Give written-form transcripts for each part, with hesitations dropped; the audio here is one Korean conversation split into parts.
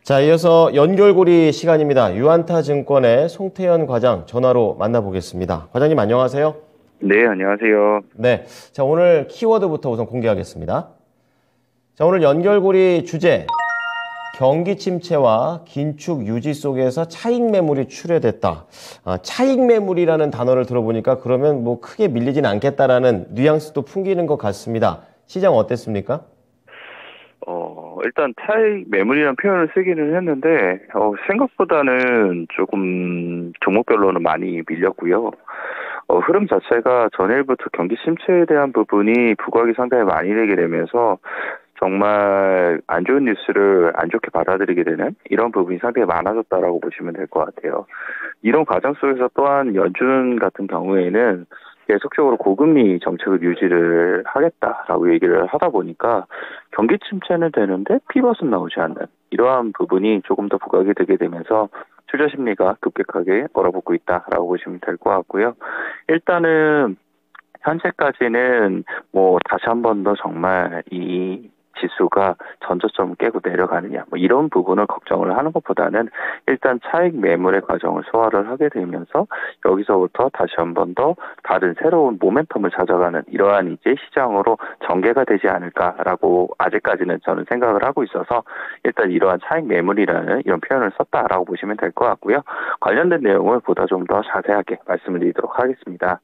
자, 이어서 연결고리 시간입니다. 유안타증권의 송태현 과장 전화로 만나보겠습니다. 과장님 안녕하세요. 네, 안녕하세요. 네, 자 오늘 키워드부터 우선 공개하겠습니다. 자, 오늘 연결고리 주제, 경기 침체와 긴축 유지 속에서 차익 매물이 출회됐다. 차익 매물이라는 단어를 들어보니까 그러면 뭐 크게 밀리진 않겠다라는 뉘앙스도 풍기는 것 같습니다. 시장 어땠습니까? 일단 차익 매물이라는 표현을 쓰기는 했는데 생각보다는 조금 종목별로는 많이 밀렸고요. 흐름 자체가 전일부터 경기 침체에 대한 부분이 부각이 상당히 많이 되게 되면서 정말 안 좋은 뉴스를 안 좋게 받아들이게 되는 이런 부분이 상당히 많아졌다라고 보시면 될 것 같아요. 이런 과정 속에서 또한 연준 같은 경우에는 계속적으로 고금리 정책을 유지를 하겠다라고 얘기를 하다 보니까 경기 침체는 되는데 피벗은 나오지 않는 이러한 부분이 조금 더 부각이 되게 되면서 투자 심리가 급격하게 얼어붙고 있다라고 보시면 될 것 같고요. 일단은 현재까지는 다시 한 번 더 정말 이 지수가 전저점을 깨고 내려가느냐 이런 부분을 걱정을 하는 것보다는 일단 차익 매물의 과정을 소화를 하게 되면서 여기서부터 다시 한 번 더 다른 새로운 모멘텀을 찾아가는 이러한 이제 시장으로 전개가 되지 않을까라고 아직까지는 저는 생각을 하고 있어서 일단 이러한 차익 매물이라는 이런 표현을 썼다라고 보시면 될 것 같고요. 관련된 내용을 보다 좀 더 자세하게 말씀을 드리도록 하겠습니다.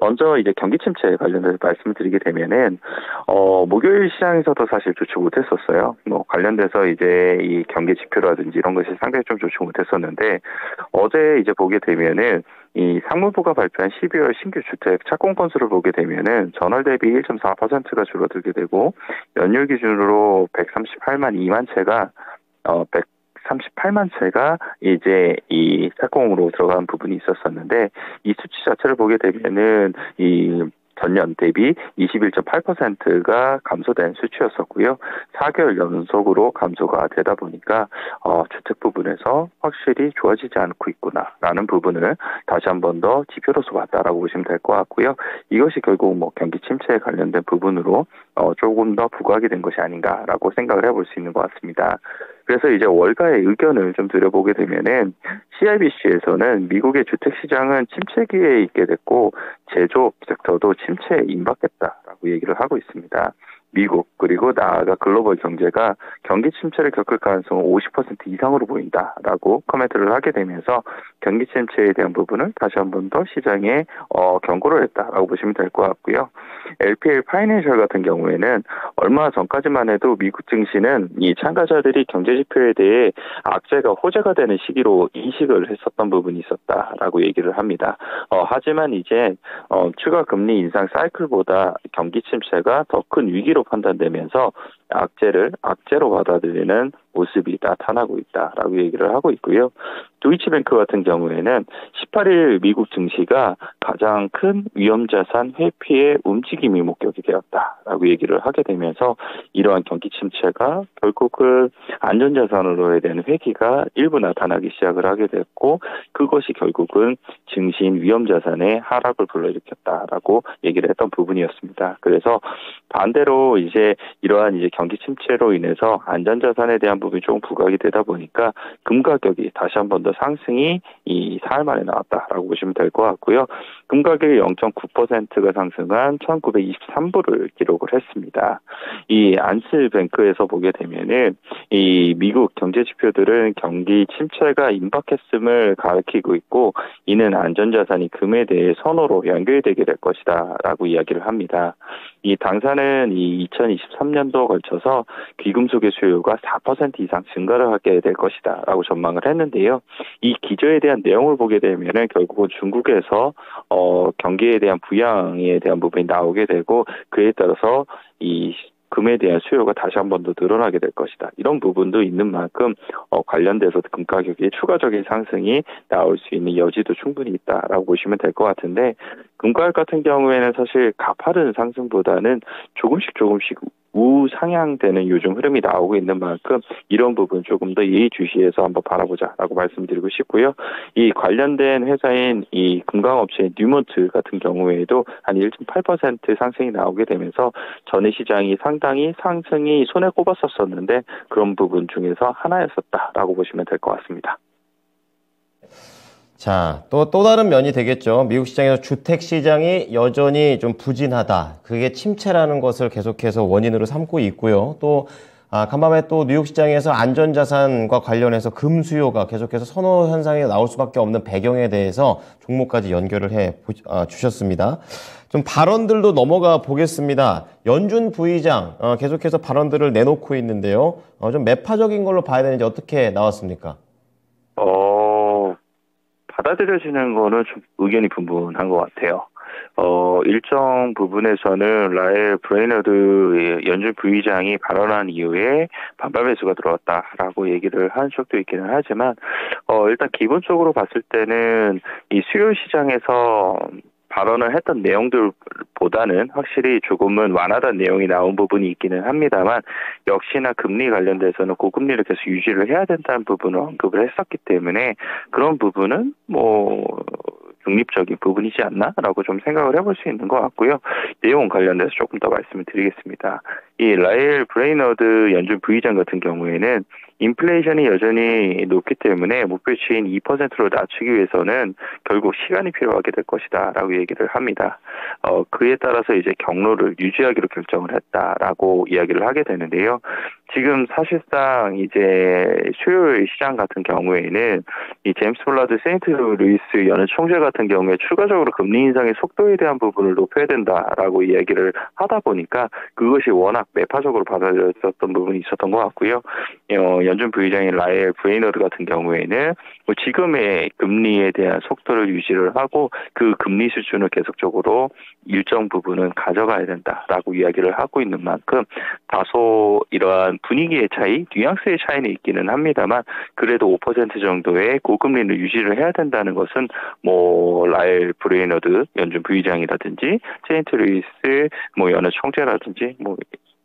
먼저 이제 경기 침체에 관련해서 말씀을 드리게 되면은 목요일 시장에서도 사실 좋지 못했었어요. 관련돼서 이제 이 경기 지표라든지 이런 것이 상당히 좀 좋지 못했었는데 어제 이제 보게 되면은 이 상무부가 발표한 12월 신규 주택 착공 건수를 보게 되면은 전월 대비 1.4%가 줄어들게 되고 연율 기준으로 138만 2만 채가 138만 채가 이제 이 착공으로 들어간 부분이 있었었는데 이 수치 자체를 보게 되면은 이 전년 대비 21.8%가 감소된 수치였었고요. 4개월 연속으로 감소가 되다 보니까 주택 부분에서 확실히 좋아지지 않고 있구나라는 부분을 다시 한 번 더 지표로서 봤다라고 보시면 될 것 같고요. 이것이 결국 경기 침체에 관련된 부분으로 조금 더 부각이 된 것이 아닌가라고 생각을 해볼 수 있는 것 같습니다. 그래서 이제 월가의 의견을 좀 드려보게 되면은 CIBC에서는 미국의 주택 시장은 침체기에 있게 됐고 제조업 섹터도 침체에 임박했다라고 얘기를 하고 있습니다. 미국 그리고 나아가 글로벌 경제가 경기 침체를 겪을 가능성은 50% 이상으로 보인다라고 코멘트를 하게 되면서 경기 침체에 대한 부분을 다시 한 번 더 시장에 경고를 했다라고 보시면 될 것 같고요. LPL 파이낸셜 같은 경우에는 얼마 전까지만 해도 미국 증시는 이 참가자들이 경제 지표에 대해 악재가 호재가 되는 시기로 인식을 했었던 부분이 있었다라고 얘기를 합니다. 하지만 이제 추가 금리 인상 사이클보다 경기 침체가 더 큰 위기로 판단되면서 악재로 받아들이는 모습이 나타나고 있다라고 얘기를 하고 있고요. 도이치뱅크 같은 경우에는 18일 미국 증시가 가장 큰 위험자산 회피의 움직임이 목격이 되었다라고 얘기를 하게 되면서 이러한 경기 침체가 결국은 안전자산으로에 대한 회귀가 일부 나타나기 시작을 하게 됐고 그것이 결국은 증시인 위험자산의 하락을 불러일으켰다라고 얘기를 했던 부분이었습니다. 그래서 반대로 이제 이러한 이제 경기 침체로 인해서 안전자산에 대한 부분이 조금 부각이 되다 보니까 금 가격이 다시 한 번 더 상승이 이 사흘 만에 나왔다라고 보시면 될 것 같고요. 금 가격이 0.9%가 상승한 1,923불을 기록을 했습니다. 이 안스뱅크에서 보게 되면은 이 미국 경제 지표들은 경기 침체가 임박했음을 가리키고 있고 이는 안전자산이 금에 대해 선호로 연결되게 될 것이다라고 이야기를 합니다. 이 당사는 이 2023년도에 걸쳐서 귀금속의 수요가 4% 이상 증가를 하게 될 것이다라고 전망을 했는데요. 이 기조에 대한 내용을 보게 되면은 결국은 중국에서 경기에 대한 부양에 대한 부분이 나오게 되고 그에 따라서 이 금에 대한 수요가 다시 한 번 더 늘어나게 될 것이다. 이런 부분도 있는 만큼 관련돼서 금 가격의 추가적인 상승이 나올 수 있는 여지도 충분히 있다라고 보시면 될 것 같은데 금가격 같은 경우에는 사실 가파른 상승보다는 조금씩 우상향되는 요즘 흐름이 나오고 있는 만큼 이런 부분 조금 더 예의주시해서 한번 바라보자라고 말씀드리고 싶고요. 이 관련된 회사인 이 금강업체인 뉴먼트 같은 경우에도 한 1.8% 상승이 나오게 되면서 전일 시장이 상당히 상승이 손에 꼽았었는데 그런 부분 중에서 하나였었다라고 보시면 될 것 같습니다. 자, 또 다른 면이 되겠죠. 미국 시장에서 주택 시장이 여전히 좀 부진하다. 그게 침체라는 것을 계속해서 원인으로 삼고 있고요. 또, 간밤에 또 뉴욕 시장에서 안전자산과 관련해서 금 수요가 계속해서 선호 현상이 나올 수밖에 없는 배경에 대해서 종목까지 연결을 주셨습니다. 좀 발언들도 넘어가 보겠습니다. 연준 부의장, 계속해서 발언들을 내놓고 있는데요. 좀 매파적인 걸로 봐야 되는지 어떻게 나왔습니까? 받아들여지는 거는 좀 의견이 분분한 것 같아요. 일정 부분에서는 라엘 브레이너드 연준 부의장이 발언한 이후에 반발 매수가 들어왔다라고 얘기를 한 적도 있기는 하지만, 일단 기본적으로 봤을 때는 이 수요 시장에서 발언을 했던 내용들보다는 확실히 조금은 완화된 내용이 나온 부분이 있기는 합니다만, 역시나 금리 관련돼서는 고금리를 계속 유지를 해야 된다는 부분을 언급을 했었기 때문에 그런 부분은 중립적인 부분이지 않나라고 좀 생각을 해볼 수 있는 것 같고요. 내용 관련돼서 조금 더 말씀을 드리겠습니다. 이 라엘 브레이너드 연준 부의장 같은 경우에는 인플레이션이 여전히 높기 때문에 목표치인 2%로 낮추기 위해서는 결국 시간이 필요하게 될 것이다라고 얘기를 합니다. 그에 따라서 이제 경로를 유지하기로 결정을 했다라고 이야기를 하게 되는데요. 지금 사실상 이제 수요일 시장 같은 경우에는 이 제임스 볼라드 세인트 루이스 연은 총재 같은 경우에 추가적으로 금리 인상의 속도에 대한 부분을 높여야 된다라고 이야기를 하다 보니까 그것이 워낙 매파적으로 받아들여졌던 부분이 있었던 것 같고요. 연준 부의장인 라엘 브레이너드 같은 경우에는 지금의 금리에 대한 속도를 유지를 하고 그 금리 수준을 계속적으로 일정 부분은 가져가야 된다라고 이야기를 하고 있는 만큼 다소 이러한 분위기의 차이, 뉘앙스의 차이는 있기는 합니다만 그래도 5% 정도의 고금리를 유지를 해야 된다는 것은 라엘 브레이너드 연준 부의장이라든지 세인트 루이스 연은 총재라든지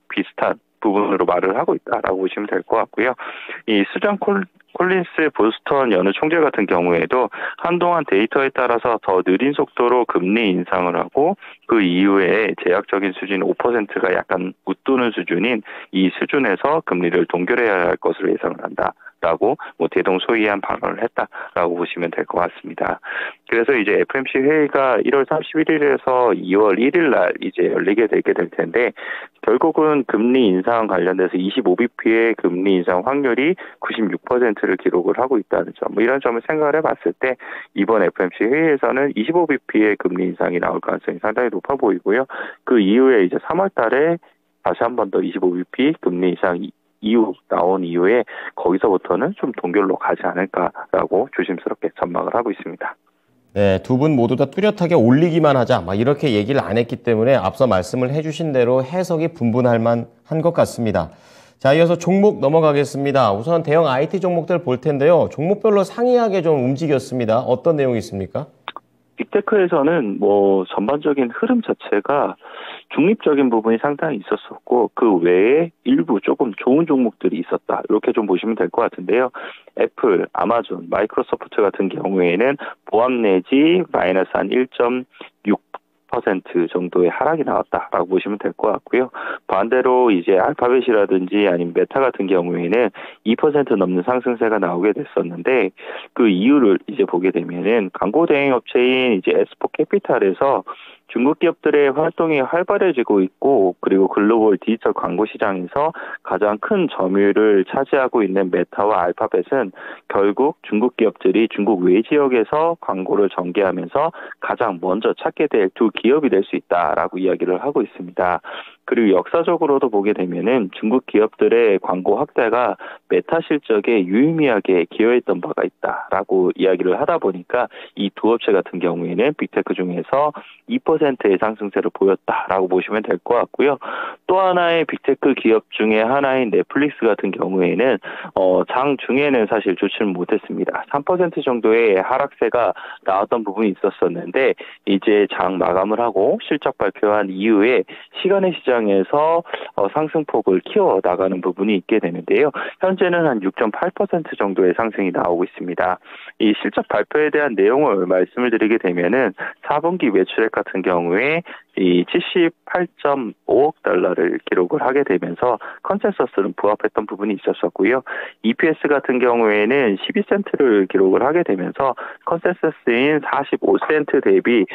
비슷한 부분으로 말을 하고 있다라고 보시면 될 것 같고요. 이 수잔 콜린스 보스턴 연은 총재 같은 경우에도 한동안 데이터에 따라서 더 느린 속도로 금리 인상을 하고 그 이후에 제약적인 수준 5%가 약간 웃도는 수준인 이 수준에서 금리를 동결해야 할 것으로 예상을 한다라고 대동소이한 발언을 했다라고 보시면 될 것 같습니다. 그래서 이제 FMC 회의가 1월 31일에서 2월 1일 날 이제 열리게 되게 될 텐데 결국은 금리 인상 관련돼서 25bp의 금리 인상 확률이 96%를 기록을 하고 있다는 점, 이런 점을 생각을 해봤을 때 이번 FMC 회의에서는 25bp의 금리 인상이 나올 가능성이 상당히 높아 보이고요. 그 이후에 이제 3월 달에 다시 한 번 더 25bp 금리 인상 나온 이후에 거기서부터는 좀 동결로 가지 않을까라고 조심스럽게 전망을 하고 있습니다. 네, 두 분 모두 다 뚜렷하게 올리기만 하자, 이렇게 얘기를 안 했기 때문에 앞서 말씀을 해주신 대로 해석이 분분할 만한 것 같습니다. 자, 이어서 종목 넘어가겠습니다. 우선 대형 IT 종목들 볼 텐데요. 종목별로 상이하게 좀 움직였습니다. 어떤 내용이 있습니까? 빅테크에서는 전반적인 흐름 자체가 중립적인 부분이 상당히 있었었고 그 외에 일부 조금 좋은 종목들이 있었다. 이렇게 좀 보시면 될 것 같은데요. 애플, 아마존, 마이크로소프트 같은 경우에는 보합 내지 마이너스 한 1.6% 정도의 하락이 나왔다라고 보시면 될 것 같고요. 반대로 이제 알파벳이라든지 아니면 메타 같은 경우에는 2% 넘는 상승세가 나오게 됐었는데 그 이유를 이제 보게 되면은 광고 대행 업체인 이제 에스포 캐피탈에서 중국 기업들의 활동이 활발해지고 있고 그리고 글로벌 디지털 광고 시장에서 가장 큰 점유율을 차지하고 있는 메타와 알파벳은 결국 중국 기업들이 중국 외 지역에서 광고를 전개하면서 가장 먼저 찾게 될 두 기업이 될 수 있다라고 이야기를 하고 있습니다. 그리고 역사적으로도 보게 되면은 중국 기업들의 광고 확대가 메타 실적에 유의미하게 기여했던 바가 있다라고 이야기를 하다 보니까 이 두 업체 같은 경우에는 빅테크 중에서 2%의 상승세를 보였다라고 보시면 될 것 같고요. 또 하나의 빅테크 기업 중에 하나인 넷플릭스 같은 경우에는 장 중에는 사실 좋지는 못했습니다. 3% 정도의 하락세가 나왔던 부분이 있었었는데 이제 장 마감을 하고 실적 발표한 이후에 시간의 시장에서 상승폭을 키워나가는 부분이 있게 되는데요. 현재는 한 6.8% 정도의 상승이 나오고 있습니다. 이 실적 발표에 대한 내용을 말씀을 드리게 되면은 4분기 매출액 같은 경우에 이 78.5억 달러를 기록을 하게 되면서 컨센서스는 부합했던 부분이 있었었고요. EPS 같은 경우에는 12센트를 기록을 하게 되면서 컨센서스인 45센트 대비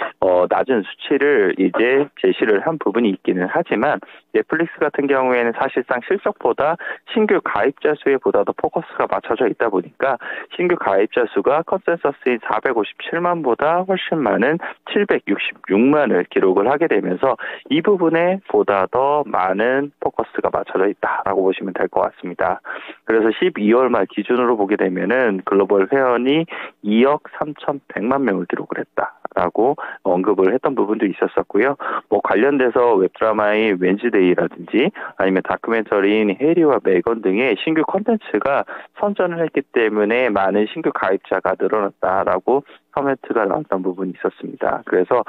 낮은 수치를 이제 제시를 한 부분이 있기는 하지만 넷플릭스 같은 경우에는 사실상 실적보다 신규 가입자 수에 보다 더 포커스가 맞춰져 있다 보니까 신규 가입자 수가 컨센서스인 457만보다 훨씬 많은 766만을 기록을 하게 되면서 이 부분에 보다 더 많은 포커스가 맞춰져 있다라고 보시면 될 것 같습니다. 그래서 12월 말 기준으로 보게 되면은 글로벌 회원이 2억 3,100만 명을 기록을 했다라고 언급을 했던 부분도 있었었고요. 뭐 관련돼서 웹드라마인 웬즈데이라든지 아니면 다큐멘터리인 해리와 메건 등의 신규 콘텐츠가 선전을 했기 때문에 많은 신규 가입자가 늘어났다라고 코멘트가 나왔던 부분이 있었습니다. 그래서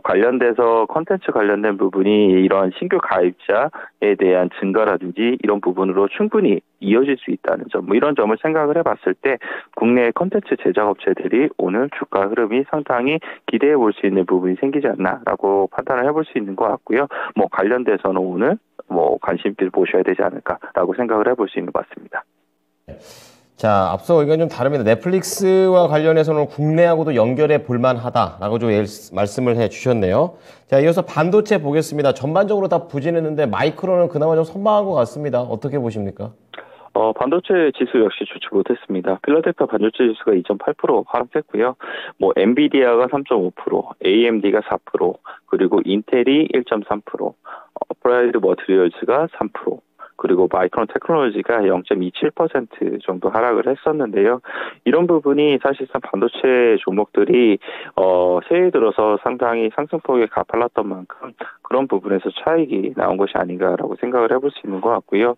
관련돼서 콘텐츠 관련된 부분이 이런 신규 가입자에 대한 증가라든지 이런 부분으로 충분히 이어질 수 있다는 점, 뭐 이런 점을 생각을 해봤을 때 국내 콘텐츠 제작업체들이 오늘 주가 흐름이 상당히 기대해 볼 수 있는 부분이 생기지 않나라고 판단을 해볼 수 있는 것 같고요. 뭐 관련돼서는 오늘 뭐 관심 있게 보셔야 되지 않을까라고 생각을 해볼 수 있는 것 같습니다. 자, 앞서 의견 좀 다릅니다. 넷플릭스와 관련해서는 국내하고도 연결해 볼만하다라고 좀 말씀을 해 주셨네요. 자, 이어서 반도체 보겠습니다. 전반적으로 다 부진했는데 마이크로는 그나마 좀 선방한 것 같습니다. 어떻게 보십니까? 반도체 지수 역시 좋지 못했습니다. 필라델피아 반도체 지수가 2.8% 하락했고요. 뭐 엔비디아가 3.5%, AMD가 4%, 그리고 인텔이 1.3%, 어플라이드 머티리얼즈가 3%. 그리고 마이크론 테크놀로지가 0.27% 정도 하락을 했었는데요. 이런 부분이 사실상 반도체 종목들이 새해 들어서 상당히 상승폭이 가팔랐던 만큼 그런 부분에서 차익이 나온 것이 아닌가라고 생각을 해볼 수 있는 것 같고요.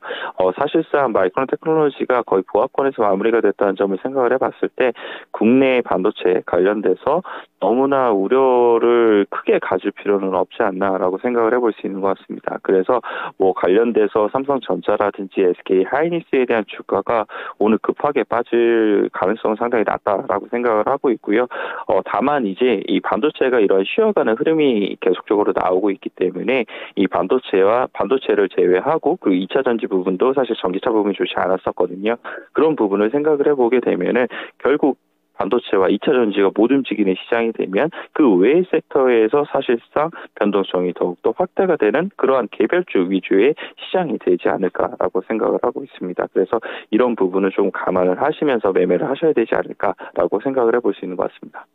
사실상 마이크론 테크놀로지가 거의 보합권에서 마무리가 됐다는 점을 생각을 해봤을 때 국내 반도체 관련돼서 너무나 우려를 크게 가질 필요는 없지 않나라고 생각을 해볼 수 있는 것 같습니다. 그래서 뭐 관련돼서 삼성전자라든지 SK 하이닉스에 대한 주가가 오늘 급하게 빠질 가능성은 상당히 낮다라고 생각을 하고 있고요. 다만 이제 이 반도체가 이런 쉬어가는 흐름이 계속적으로 나오고 있기 때문에 이 반도체를 제외하고 그 2차 전지 부분도 사실 전기차 부분이 좋지 않았었거든요. 그런 부분을 생각을 해보게 되면은 결국 반도체와 2차 전지가 못 움직이는 시장이 되면 그 외의 섹터에서 사실상 변동성이 더욱더 확대가 되는 그러한 개별주 위주의 시장이 되지 않을까라고 생각을 하고 있습니다. 그래서 이런 부분을 좀 감안을 하시면서 매매를 하셔야 되지 않을까라고 생각을 해볼 수 있는 것 같습니다.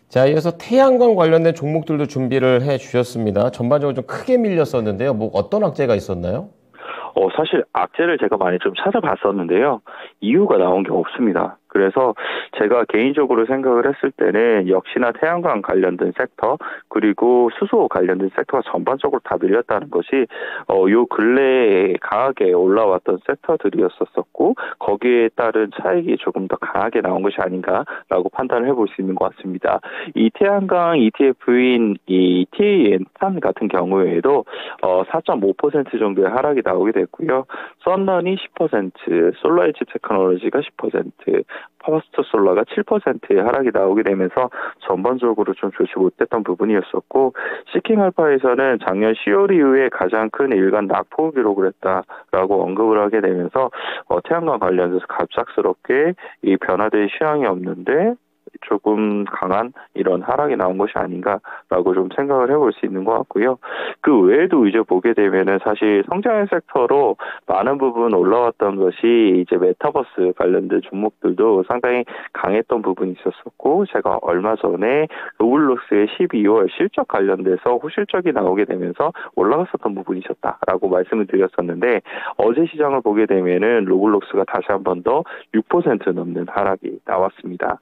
자, 이어서 태양광 관련된 종목들도 준비를 해 주셨습니다. 전반적으로 좀 크게 밀렸었는데요. 뭐 어떤 악재가 있었나요? 사실 악재를 제가 많이 좀 찾아봤었는데요. 이유가 나온 게 없습니다. 그래서 제가 개인적으로 생각을 했을 때는 역시나 태양광 관련된 섹터 그리고 수소 관련된 섹터가 전반적으로 다 밀렸다는 것이 요 근래에 강하게 올라왔던 섹터들이었었고 거기에 따른 차익이 조금 더 강하게 나온 것이 아닌가라고 판단을 해볼 수 있는 것 같습니다. 이 태양광 ETF인 이 TAN 같은 경우에도 4.5% 정도의 하락이 나오게 됐고요. 썬런이 10%, 솔라에지 테크놀로지가 10%, 파워스트 솔라가 7%의 하락이 나오게 되면서 전반적으로 좀 좋지 못했던 부분이었었고 시킹알파에서는 작년 10월 이후에 가장 큰 일간 낙폭 기록을 했다라고 언급을 하게 되면서 태양광 관련해서 갑작스럽게 이 변화된 시황이 없는데 조금 강한 이런 하락이 나온 것이 아닌가라고 좀 생각을 해볼 수 있는 것 같고요. 그 외에도 이제 보게 되면은 사실 성장형 섹터로 많은 부분 올라왔던 것이 이제 메타버스 관련된 종목들도 상당히 강했던 부분이 있었었고, 제가 얼마 전에 로블록스의 12월 실적 관련돼서 호실적이 나오게 되면서 올라갔었던 부분이 있었다라고 말씀을 드렸었는데, 어제 시장을 보게 되면은 로블록스가 다시 한 번 더 6% 넘는 하락이 나왔습니다.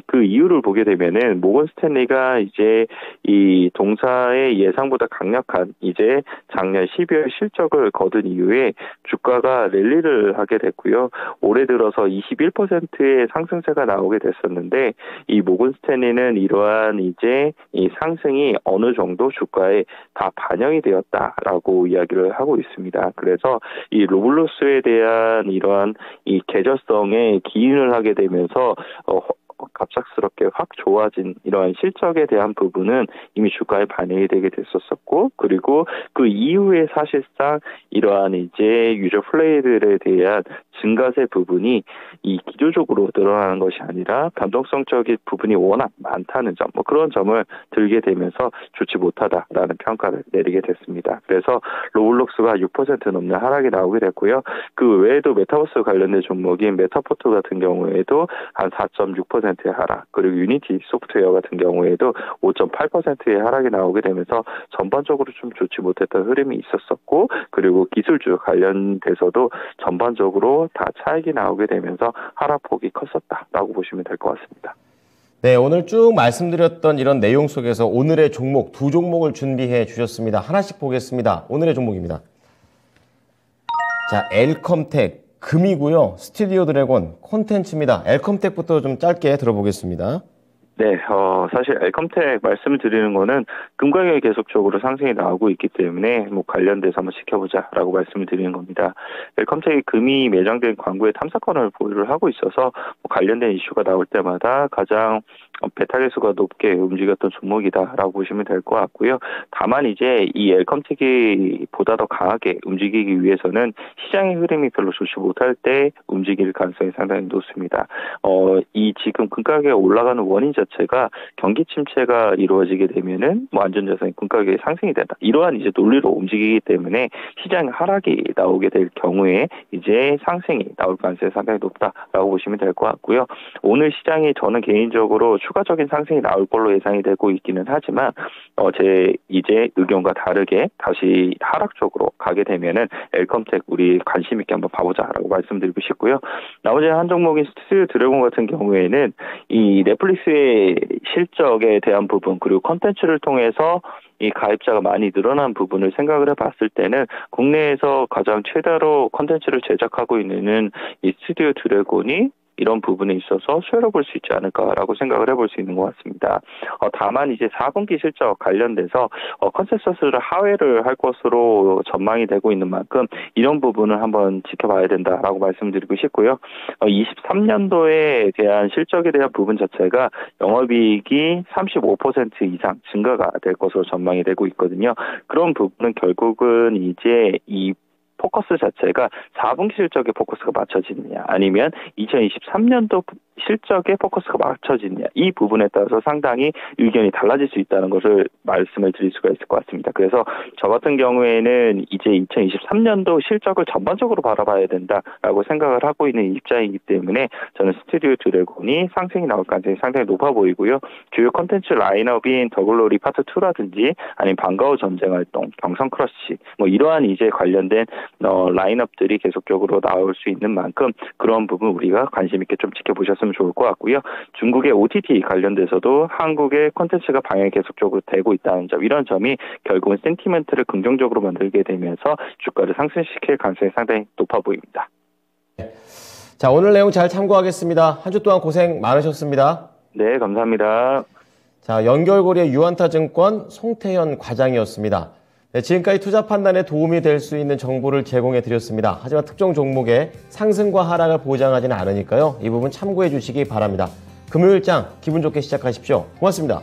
그 이유를 보게 되면은 모건 스탠리가 이제 이 동사의 예상보다 강력한 이제 작년 12월 실적을 거둔 이후에 주가가 랠리를 하게 됐고요. 올해 들어서 21%의 상승세가 나오게 됐었는데, 이 모건 스탠리는 이러한 이제 이 상승이 어느 정도 주가에 다 반영이 되었다라고 이야기를 하고 있습니다. 그래서 이 로블록스에 대한 이러한 이 계절성에 기인을 하게 되면서 갑작스럽게 확 좋아진 이러한 실적에 대한 부분은 이미 주가에 반영이 되게 됐었었고, 그리고 그 이후에 사실상 이러한 이제 유저 플레이들에 대한 증가세 부분이 이 기조적으로 늘어나는 것이 아니라 변동성적인 부분이 워낙 많다는 점, 그런 점을 들게 되면서 좋지 못하다라는 평가를 내리게 됐습니다. 그래서 로블록스가 6% 넘는 하락이 나오게 됐고요. 그 외에도 메타버스 관련된 종목인 메타포트 같은 경우에도 한 4.6%의 하락, 그리고 유니티 소프트웨어 같은 경우에도 5.8%의 하락이 나오게 되면서 전반적으로 좀 좋지 못했던 흐름이 있었었고, 그리고 기술주 관련돼서도 전반적으로 다 차익이 나오게 되면서 하락폭이 컸었다라고 보시면 될 것 같습니다. 네, 오늘 쭉 말씀드렸던 이런 내용 속에서 오늘의 종목 두 종목을 준비해 주셨습니다. 하나씩 보겠습니다. 오늘의 종목입니다. 자, 엘컴텍 금이고요. 스튜디오 드래곤 콘텐츠입니다. 엘컴텍부터 좀 짧게 들어보겠습니다. 네, 사실 엘컴텍 말씀을 드리는 거는 금 가격이 계속적으로 상승이 나오고 있기 때문에 관련돼서 한번 지켜보자라고 말씀을 드리는 겁니다. 엘컴텍이 금이 매장된 광고에 탐사권을 보유를 하고 있어서 관련된 이슈가 나올 때마다 가장 베타 개수가 높게 움직였던 종목이다라고 보시면 될 것 같고요. 다만 이제 이 엘컴텍이 보다 더 강하게 움직이기 위해서는 시장의 흐름이 별로 좋지 못할 때 움직일 가능성이 상당히 높습니다. 이 지금 금 가격이 올라가는 원인 자체가 경기 침체가 이루어지게 되면은 안전자산이 금 가격이 상승이 된다, 이러한 이제 논리로 움직이기 때문에 시장 하락이 나오게 될 경우에 이제 상승이 나올 가능성이 상당히 높다라고 보시면 될 것 같고요. 오늘 시장이 저는 개인적으로 추가적인 상승이 나올 걸로 예상이 되고 있기는 하지만 제 이제 의견과 다르게 다시 하락 쪽으로 가게 되면은 엘컴텍 우리 관심 있게 한번 봐보자라고 말씀드리고 싶고요. 나머지 한 종목인 스튜디오 드래곤 같은 경우에는 이 넷플릭스의 실적에 대한 부분, 그리고 콘텐츠를 통해서 이 가입자가 많이 늘어난 부분을 생각을 해봤을 때는 국내에서 가장 최다로 콘텐츠를 제작하고 있는 이 스튜디오 드래곤이 이런 부분에 있어서 수혜를 볼 수 있지 않을까라고 생각을 해볼 수 있는 것 같습니다. 다만 이제 4분기 실적 관련돼서 컨센서스를 하회를 할 것으로 전망이 되고 있는 만큼 이런 부분을 한번 지켜봐야 된다라고 말씀드리고 싶고요. 23년도에 대한 실적에 대한 부분 자체가 영업이익이 35% 이상 증가가 될 것으로 전망이 되고 있거든요. 그런 부분은 결국은 이제 이 포커스 자체가 4분기 실적에 포커스가 맞춰지느냐, 아니면 2023년도 실적에 포커스가 맞춰지느냐, 이 부분에 따라서 상당히 의견이 달라질 수 있다는 것을 말씀을 드릴 수가 있을 것 같습니다. 그래서 저 같은 경우에는 이제 2023년도 실적을 전반적으로 바라봐야 된다라고 생각을 하고 있는 입장이기 때문에 저는 스튜디오 드래곤이 상승이 나올 가능성이 상당히 높아 보이고요. 주요 콘텐츠 라인업인 더글로리 파트 2라든지 아니면 반가워 전쟁 활동, 경성 크러쉬, 이러한 이제 관련된 라인업들이 계속적으로 나올 수 있는 만큼 그런 부분 우리가 관심 있게 좀 지켜보셨으면 좋을 것 같고요. 중국의 OTT 관련돼서도 한국의 콘텐츠가 방영이 계속적으로 되고 있다는 점, 이런 점이 결국은 센티멘트를 긍정적으로 만들게 되면서 주가를 상승시킬 가능성이 상당히 높아 보입니다. 자, 오늘 내용 잘 참고하겠습니다. 한 주 동안 고생 많으셨습니다. 네, 감사합니다. 자, 연결고리의 유한타증권 송태현 과장이었습니다. 네, 지금까지 투자 판단에 도움이 될 수 있는 정보를 제공해 드렸습니다. 하지만 특정 종목의 상승과 하락을 보장하지는 않으니까요. 이 부분 참고해 주시기 바랍니다. 금요일장 기분 좋게 시작하십시오. 고맙습니다.